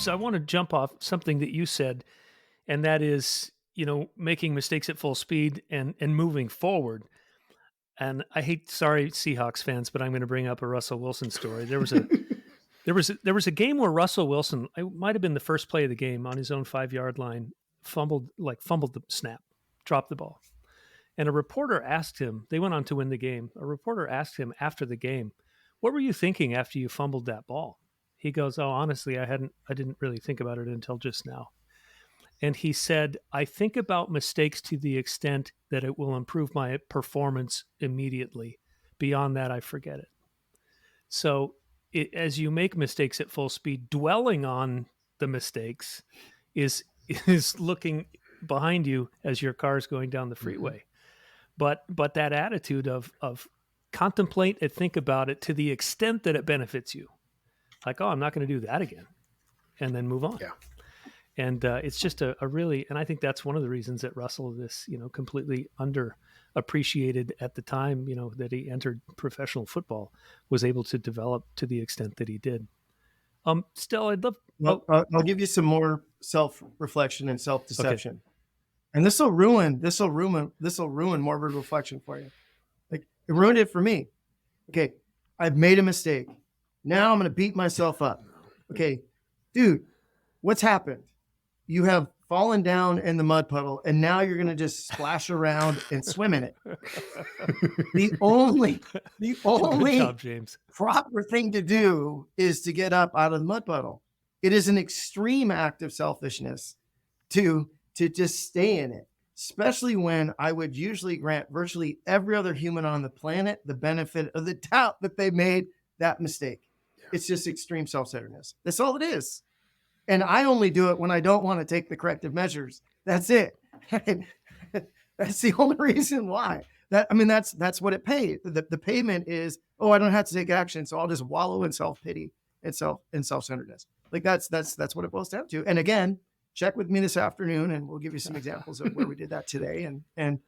So I want to jump off something that you said, and that is, making mistakes at full speed and moving forward. And sorry, Seahawks fans, but I'm going to bring up a Russell Wilson story. There was a game where Russell Wilson, it might have been the first play of the game on his own 5-yard line, fumbled the snap, dropped the ball. And a reporter asked him, they went on to win the game. A reporter asked him after the game, "What were you thinking after you fumbled that ball?" He goes, "Oh, honestly, I didn't really think about it until just now." And he said, "I think about mistakes to the extent that it will improve my performance immediately. Beyond that, I forget it." So, as you make mistakes at full speed, dwelling on the mistakes is is looking behind you as your car's going down the freeway. But that attitude of contemplate and think about it to the extent that it benefits you, like, oh, I'm not going to do that again, and then move on. Yeah. And it's just a really, and I think that's one of the reasons that Russell, this completely underappreciated at the time, that he entered professional football, was able to develop to the extent that he did. Still, I'd love. Well, Oh, I'll give you some more self-reflection and okay. self-deception. And this will ruin morbid reflection for you. Like, it ruined it for me. Okay, I've made a mistake. Now I'm going to beat myself up. Okay, dude, what's happened? You have fallen down in the mud puddle, and now you're going to just splash around and swim in it. The only Good job, James. proper thing to do is to get up out of the mud puddle. It is an extreme act of selfishness to just stay in it, especially when I would usually grant virtually every other human on the planet the benefit of the doubt that they made that mistake. Yeah. It's just extreme self-centeredness. That's all it is. And I only do it when I don't want to take the corrective measures. That's it. That's the only reason why. That's what it pays. The payment is, oh, I don't have to take action, so I'll just wallow in self-pity and self-centeredness. Like that's what it boils down to. And again, check with me this afternoon, and we'll give you some examples of where we did that today. And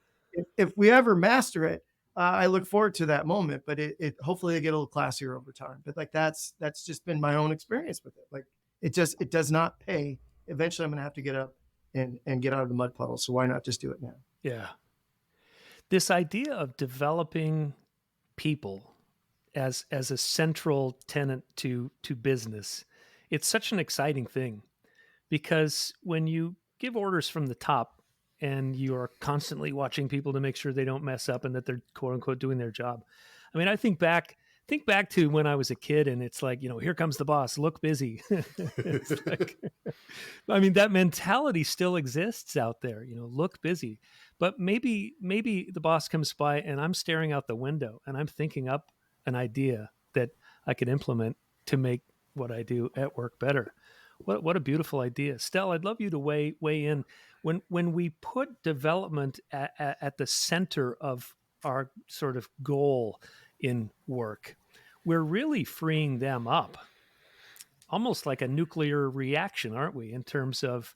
if we ever master it, I look forward to that moment. But it hopefully I get a little classier over time. But like that's just been my own experience with it. Like it does not pay. Eventually, I'm going to have to get up and get out of the mud puddle. So why not just do it now? Yeah. This idea of developing people as a central tenet to business, it's such an exciting thing, because when you give orders from the top and you are constantly watching people to make sure they don't mess up and that they're quote unquote doing their job. I mean, I think back to when I was a kid, and it's like, here comes the boss, look busy. It's like, I mean, that mentality still exists out there, look busy. But maybe the boss comes by and I'm staring out the window and I'm thinking up an idea that I could implement to make what I do at work better. What a beautiful idea. Stell, I'd love you to weigh in. When we put development at the center of our sort of goal in work, we're really freeing them up, almost like a nuclear reaction, aren't we, in terms of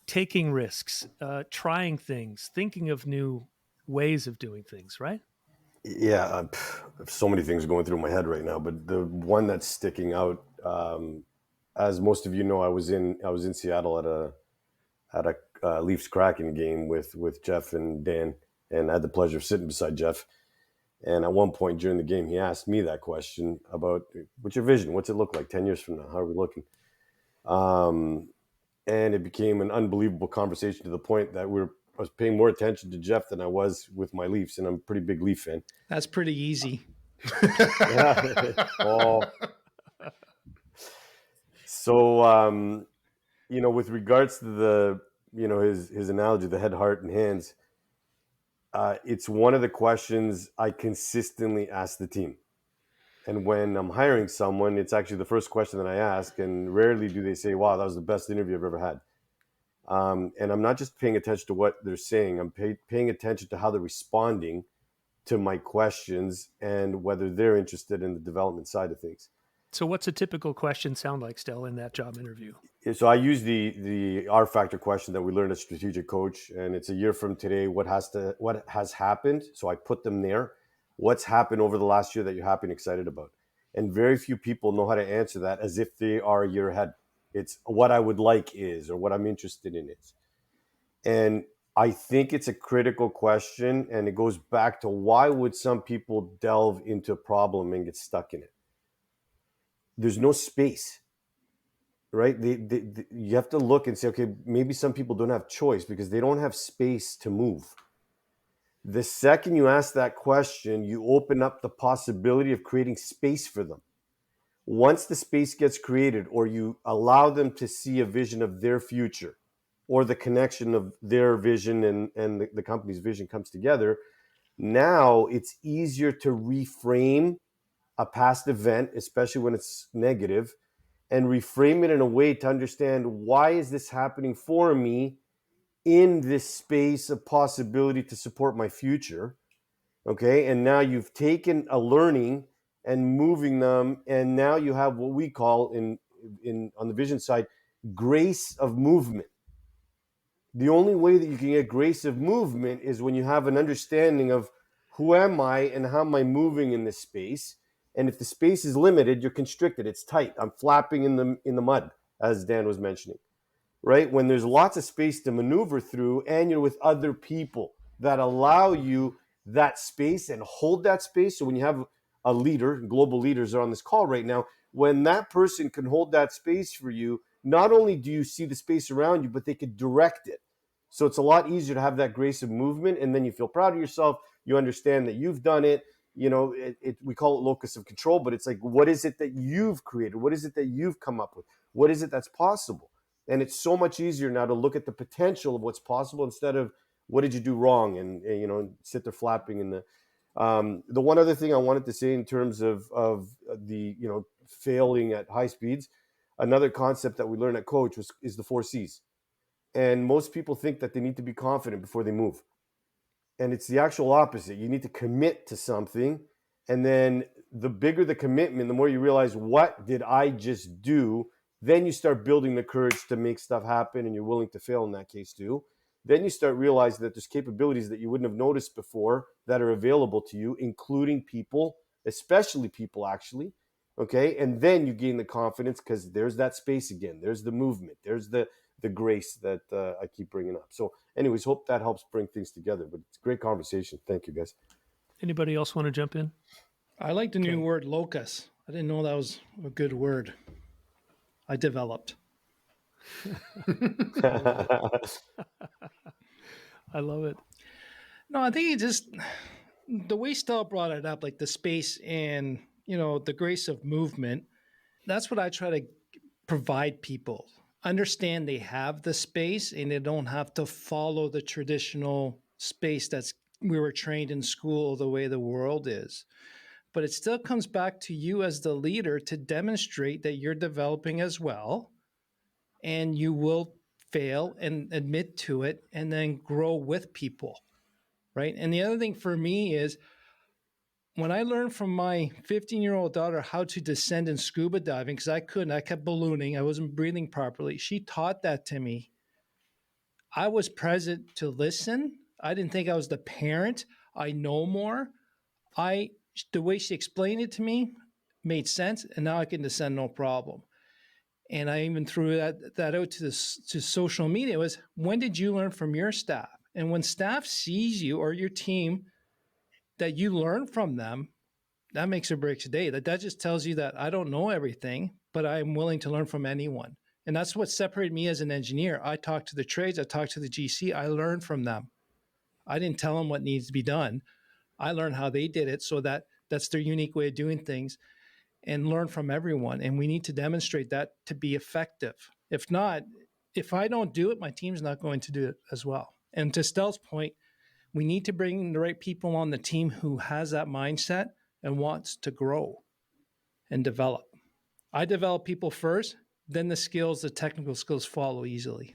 taking risks, trying things, thinking of new ways of doing things, right? Yeah, I have so many things going through my head right now, but the one that's sticking out, as most of you know, I was in Seattle at a Leafs Kraken game with Jeff and Dan, and I had the pleasure of sitting beside Jeff. And at one point during the game, he asked me that question about, what's your vision? What's it look like 10 years from now? How are we looking? And it became an unbelievable conversation to the point that I was paying more attention to Jeff than I was with my Leafs, and I'm a pretty big Leaf fan. That's pretty easy. Yeah. So, with regards to his analogy, the head, heart, and hands, it's one of the questions I consistently ask the team. And when I'm hiring someone, it's actually the first question that I ask, and rarely do they say, wow, that was the best interview I've ever had. And I'm not just paying attention to what they're saying. I'm paying attention to how they're responding to my questions and whether they're interested in the development side of things. So what's a typical question sound like, Stell, in that job interview? So I use the R factor question that we learned at Strategic Coach, and it's a year from today. What has happened? So I put them there. What's happened over the last year that you're happy and excited about? And very few people know how to answer that as if they are a year ahead. It's what I would like is, or what I'm interested in is. And I think it's a critical question, and it goes back to why would some people delve into a problem and get stuck in it? There's no space, right? You have to look and say, okay, maybe some people don't have choice because they don't have space to move. The second you ask that question, you open up the possibility of creating space for them. Once the space gets created, or you allow them to see a vision of their future, or the connection of their vision and the company's vision comes together, now it's easier to reframe a past event, especially when it's negative, and reframe it in a way to understand, why is this happening for me in this space of possibility to support my future? Okay, and now you've taken a learning and moving them, and now you have what we call in on the vision side, grace of movement. The only way that you can get grace of movement is when you have an understanding of, who am I and how am I moving in this space. And if the space is limited, you're constricted, it's tight, I'm flapping in the mud, as Dan was mentioning, right? When there's lots of space to maneuver through, and you're with other people that allow you that space and hold that space. So when you have a leader, global leaders are on this call right now, when that person can hold that space for you, not only do you see the space around you, but they could direct it. So it's a lot easier to have that grace of movement, and then you feel proud of yourself. You understand that you've done it. You know, we call it locus of control, but it's like, what is it that you've created? What is it that you've come up with? What is it that's possible? And it's so much easier now to look at the potential of what's possible, instead of what did you do wrong, and you know, sit there flapping in the one other thing I wanted to say in terms of the, you know, failing at high speeds, another concept that we learned at Coach is the 4 C's. And most people think that they need to be confident before they move. And it's the actual opposite. You need to commit to something. And then the bigger the commitment, the more you realize, what did I just do? Then you start building the courage to make stuff happen, and you're willing to fail in that case too. Then you start realizing that there's capabilities that you wouldn't have noticed before that are available to you, including people, especially people actually. Okay. And then you gain the confidence, because there's that space again. There's the movement. There's the grace that I keep bringing up. So anyways, hope that helps bring things together. But it's a great conversation. Thank you, guys. Anybody else want to jump in? I like the new word locus. I didn't know that was a good word. I developed. I love it. No, I think it just, the way Stella brought it up, like the space and, you know, the grace of movement, that's what I try to provide people. Understand they have the space and they don't have to follow the traditional space that's we were trained in school the way the world is. But it still comes back to you as the leader to demonstrate that you're developing as well, and you will fail and admit to it and then grow with people, right? And the other thing for me is, when I learned from my 15-year-old daughter how to descend in scuba diving, because I couldn't, I kept ballooning, I wasn't breathing properly. She taught that to me. I was present to listen. I didn't think I was the parent. I know more. The way she explained it to me made sense, and now I can descend no problem. And I even threw that out to social media. It was, when did you learn from your staff? And when staff sees you or your team that you learn from them, that makes or breaks a day. That just tells you that I don't know everything, but I'm willing to learn from anyone. And that's what separated me as an engineer. I talked to the trades, I talked to the GC, I learned from them. I didn't tell them what needs to be done. I learned how they did it, so that's their unique way of doing things, and learn from everyone. And we need to demonstrate that to be effective. If not, if I don't do it, my team's not going to do it as well. And to Stel's point, we need to bring the right people on the team who has that mindset and wants to grow and develop. I develop people first, then the technical skills follow easily.